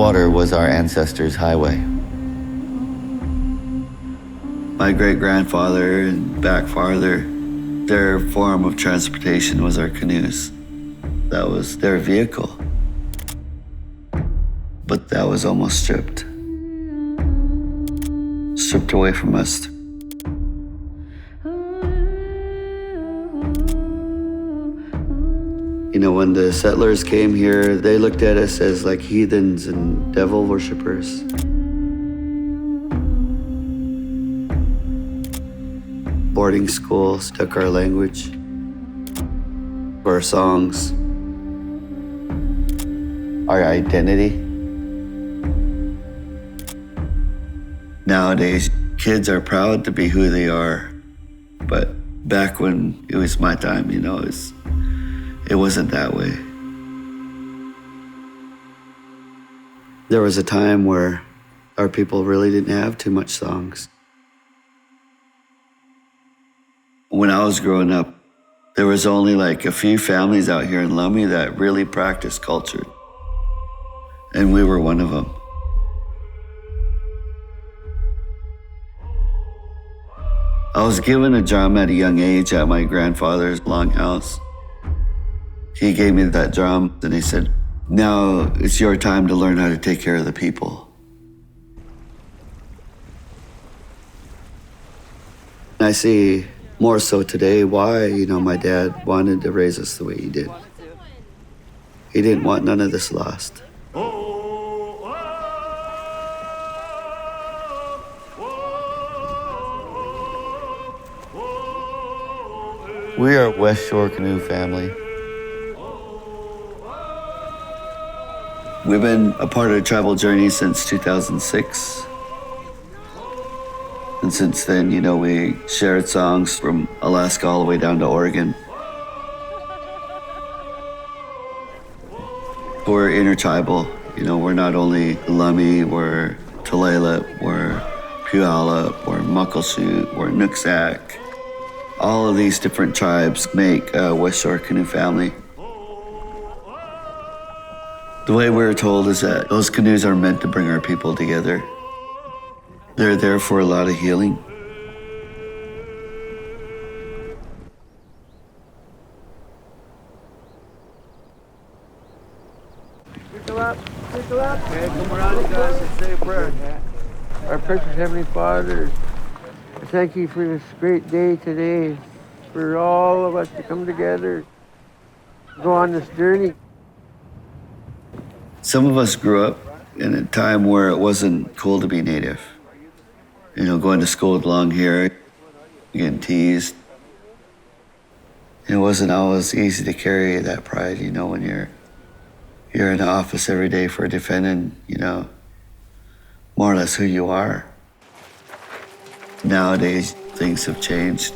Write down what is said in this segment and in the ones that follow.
water was our ancestors' highway. My great-grandfather and back farther, their form of transportation was our canoes. That was their vehicle. But that was almost stripped away from us. You know, when the settlers came here, they looked at us as like heathens and devil worshippers. Boarding schools took our language, our songs, our identity. Nowadays, kids are proud to be who they are. But back when it was my time, you know, it wasn't that way. There was a time where our people really didn't have too much songs. When I was growing up, there was only like a few families out here in Lummi that really practiced culture. And we were one of them. I was given a drum at a young age at my grandfather's longhouse. He gave me that drum and he said, "Now it's your time to learn how to take care of the people." I see more so today why, you know, my dad wanted to raise us the way he did. He didn't want none of this lost. We are Westshore Canoe Family. We've been a part of the travel journey since 2006. And since then, you know, we shared songs from Alaska all the way down to Oregon. We're intertribal. You know, we're not only Lummi, we're Tulalip, we're Puyallup, we're Muckleshoot, we're Nooksack. All of these different tribes make a Westshore Canoe Family. The way we're told is that those canoes are meant to bring our people together. They're there for a lot of healing. Pick up. Okay, come around, you guys, and say a prayer. Our precious Heavenly Father, I thank you for this great day today, for all of us to come together, go on this journey. Some of us grew up in a time where it wasn't cool to be Native. You know, going to school with long hair, getting teased. It wasn't always easy to carry that pride, you know, when you're in the office every day for defending, you know, more or less who you are. Nowadays, things have changed.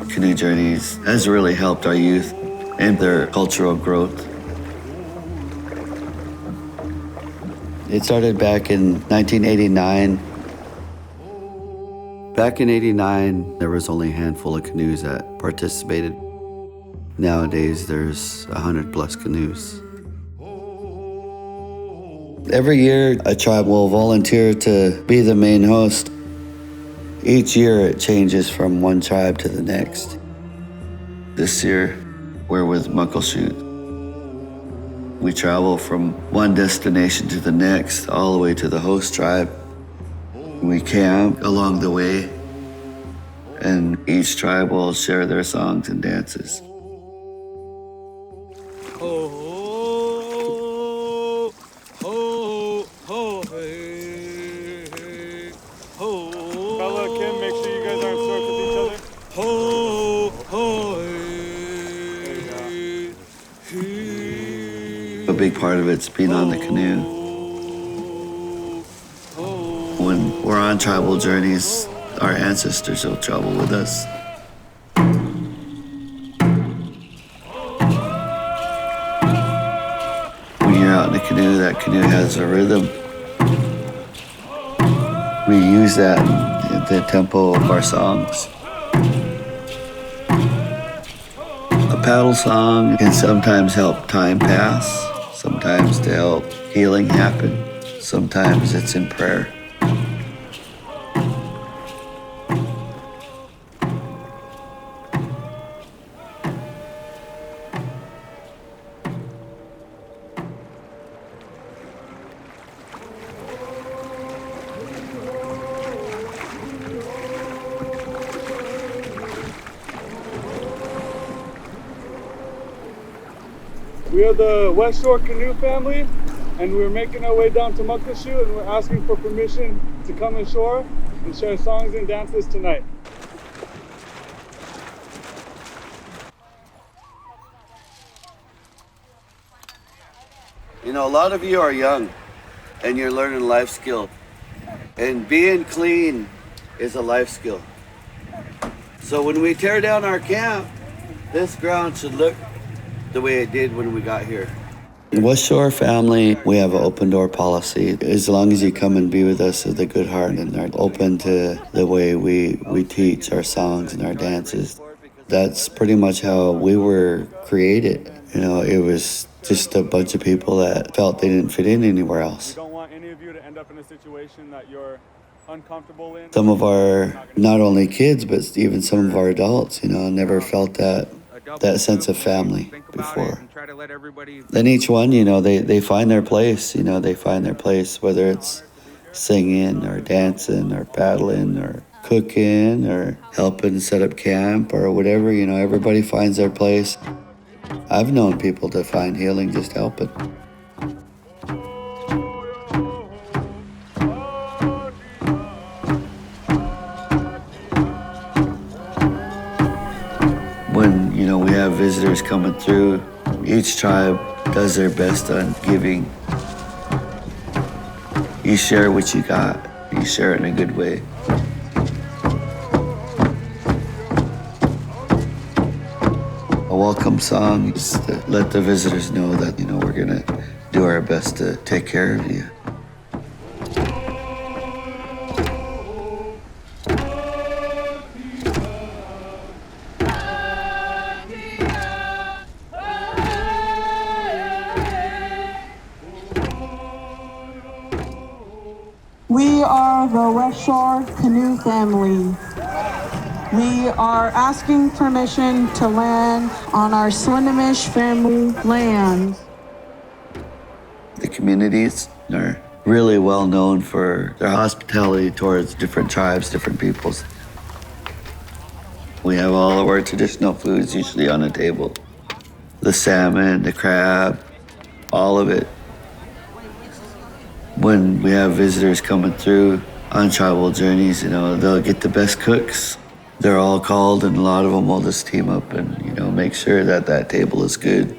Canoe Journeys has really helped our youth and their cultural growth. It started back in 1989. Back in '89, there was only a handful of canoes that participated. Nowadays, there's 100+ canoes. Every year, a tribe will volunteer to be the main host. Each year, it changes from one tribe to the next. This year, we're with Muckleshoot. We travel from one destination to the next, all the way to the host tribe. We camp along the way, and each tribe will share their songs and dances. A big part of it's being on the canoe. When we're on tribal journeys, our ancestors will travel with us. When you're out in a canoe, that canoe has a rhythm. We use that in the tempo of our songs. A paddle song can sometimes help time pass. sometimes to help healing happen. Sometimes it's in prayer. We are the Westshore Canoe Family, and we're making our way down to Muckleshoot, and we're asking for permission to come ashore and share songs and dances tonight. You know, a lot of you are young and you're learning life skill. And being clean is a life skill. So when we tear down our camp, this ground should look the way it did when we got here. In Westshore Family, we have an open door policy. As long as you come and be with us with a good heart and are open to the way we teach our songs and our dances. That's pretty much how we were created. You know, it was just a bunch of people that felt they didn't fit in anywhere else. We don't want any of you to end up in a situation that you're uncomfortable in. Some of our, not only kids, but even some of our adults, you know, never felt that sense of family before. Then each one, you know, they find their place, you know, they find their place, whether it's singing or dancing or paddling or cooking or helping set up camp or whatever, you know, everybody finds their place. I've known people to find healing just helping. When, you know, we have visitors coming through, each tribe does their best on giving. You share what you got. You share it in a good way. A welcome song is to let the visitors know that, you know, we're gonna do our best to take care of you. We are the Westshore Canoe Family. We are asking permission to land on our Swinomish family land. The communities are really well known for their hospitality towards different tribes, different peoples. We have all of our traditional foods usually on the table. The salmon, the crab, all of it. When we have visitors coming through on tribal journeys, you know, they'll get the best cooks. They're all called, and a lot of them will just team up and, you know, make sure that that table is good.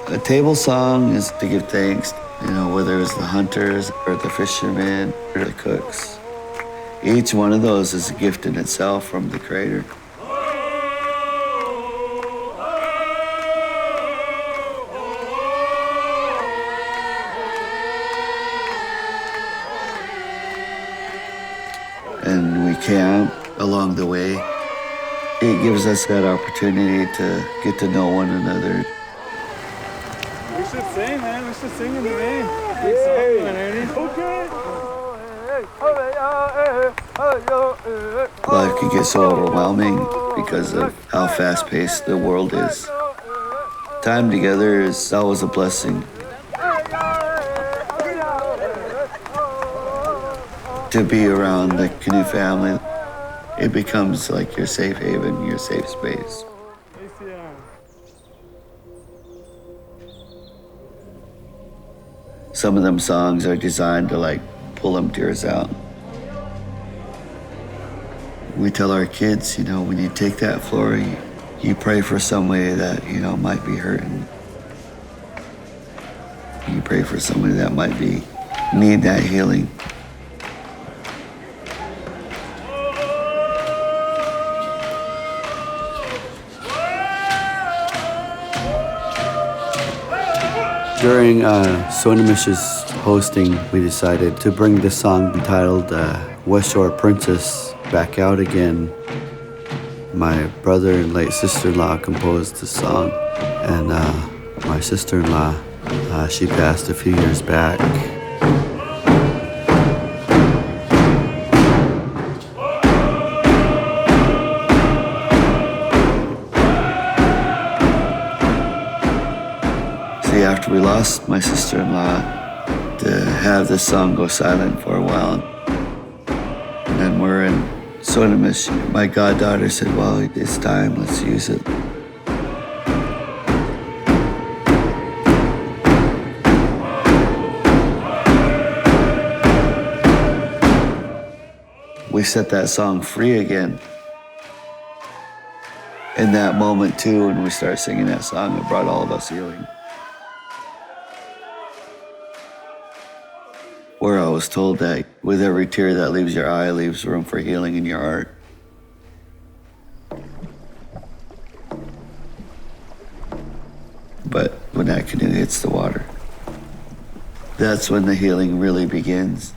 A table song is to give thanks, you know, whether it's the hunters or the fishermen or the cooks. Each one of those is a gift in itself from the Creator. And we camp along the way. It gives us that opportunity to get to know one another. We should sing, man. We should sing in the rain. Okay. Life can get so overwhelming because of how fast-paced the world is. Time together is always a blessing. To be around the Canoe family, it becomes like your safe haven, your safe space. Some of them songs are designed to like pull them tears out. We tell our kids, you know, when you take that floor, you pray for somebody that, you know, might be hurting. You pray for somebody that might need that healing. During Swinomish's hosting, we decided to bring this song entitled Westshore Princess back out again. My brother and late sister-in-law composed the song, and my sister-in-law, she passed a few years back. See, after we lost my sister-in-law, to have this song go silent for a while, and then we're in Sonamish, my goddaughter said, well, it's time, let's use it. We set that song free again. In that moment too, when we started singing that song, it brought all of us healing. Where I was told that with every tear that leaves your eye, leaves room for healing in your heart. But when that canoe hits the water, that's when the healing really begins.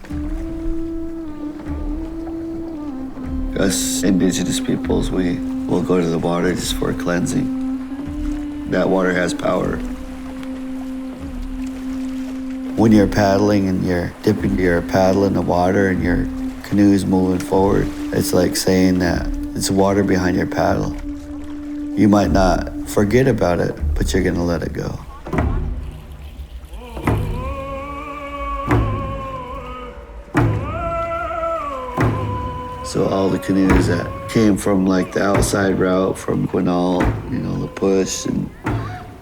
Us Indigenous peoples, we will go to the water just for cleansing. That water has power. When you're paddling and you're dipping your paddle in the water and your canoe is moving forward, it's like saying that it's water behind your paddle. You might not forget about it, but you're gonna let it go. So all the canoes that came from like the outside route from Quinault, La Push and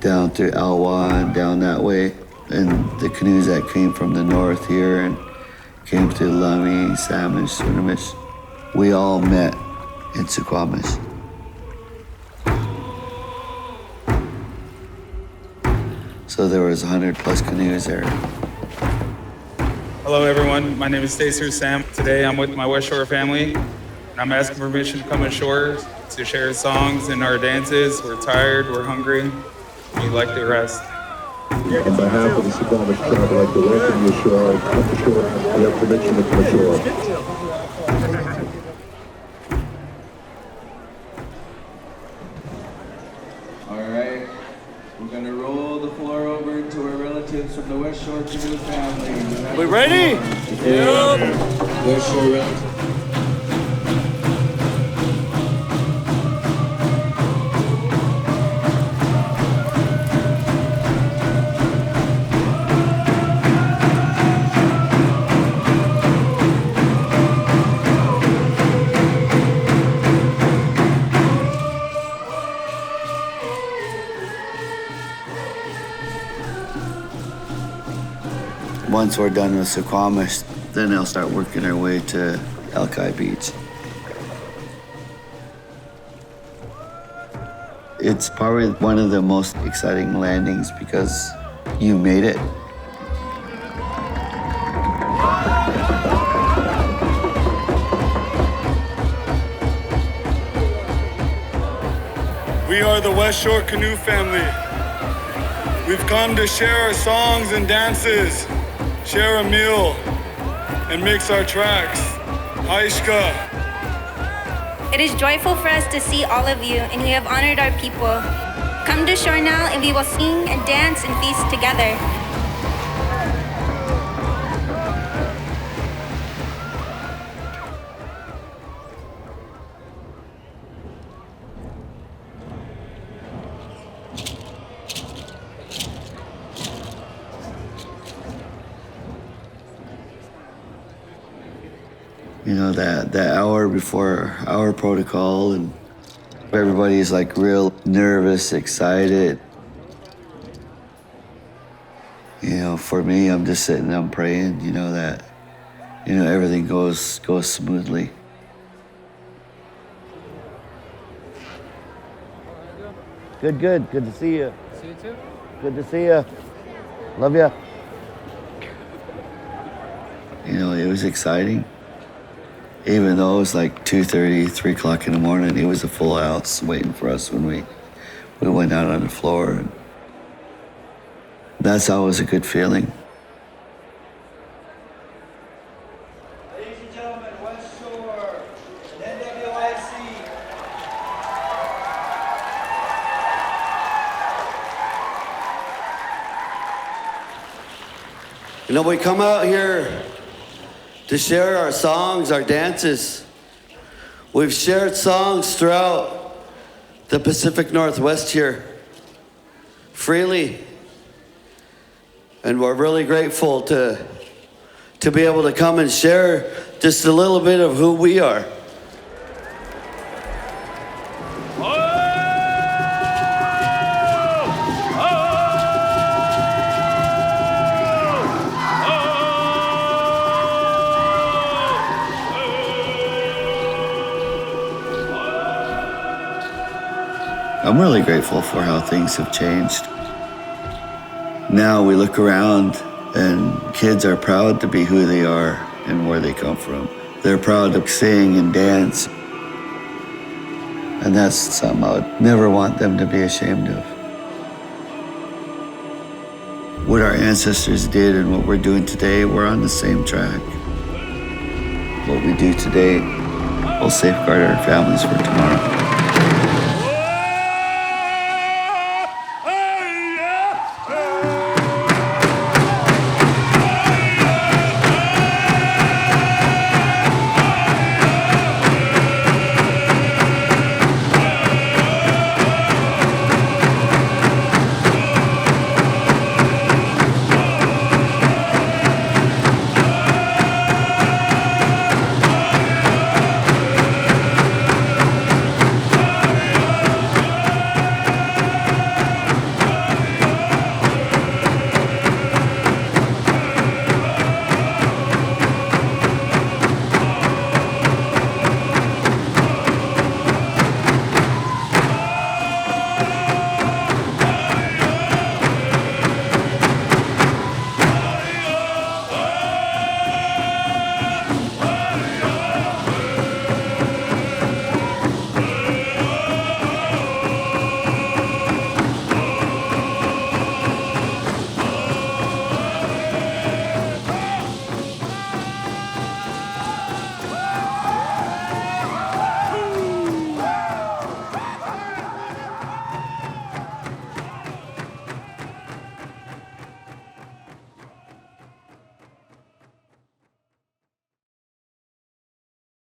down through Alwa and down that way, and the canoes that came from the north here and came through Lummi, Samish, Sunamish, we all met in Suquamish. So there was 100 plus canoes there. Hello everyone, my name is Stacer Sam. Today I'm with my Westshore family, and I'm asking permission to come ashore to share songs and our dances. We're tired, we're hungry, we'd like to rest. On behalf of the Suquamish tribe, I'd like to welcome you ashore. Come ashore. We have permission to come ashore. All right, we're gonna roll the floor over to our relatives from the Westshore Canoe Family. We ready? Yep. Westshore relatives. Once we're done with Suquamish, then they'll start working their way to Elkai Beach. It's probably one of the most exciting landings because you made it. We are the Westshore Canoe Family. We've come to share our songs and dances, share a meal, and mix our tracks. Haishka. It is joyful for us to see all of you, and you have honored our people. Come to shore now, and we will sing and dance and feast together. That hour before our protocol, and everybody's like real nervous, excited. For me, I'm just sitting there praying, that everything goes smoothly. Good to see you. See you too. Good to see you. Love ya. It was exciting. Even though it was like 2:30, 3 o'clock in the morning, it was a full house waiting for us when we went out on the floor. And that's always a good feeling. Ladies and gentlemen, Westshore, You know, we come out here to share our songs, our dances. We've shared songs throughout the Pacific Northwest here, freely. And we're really grateful to be able to come and share just a little bit of who we are. I'm really grateful for how things have changed. Now we look around and kids are proud to be who they are and where they come from. They're proud to sing and dance. And that's something I would never want them to be ashamed of. What our ancestors did and what we're doing today, we're on the same track. What we do today will safeguard our families for tomorrow.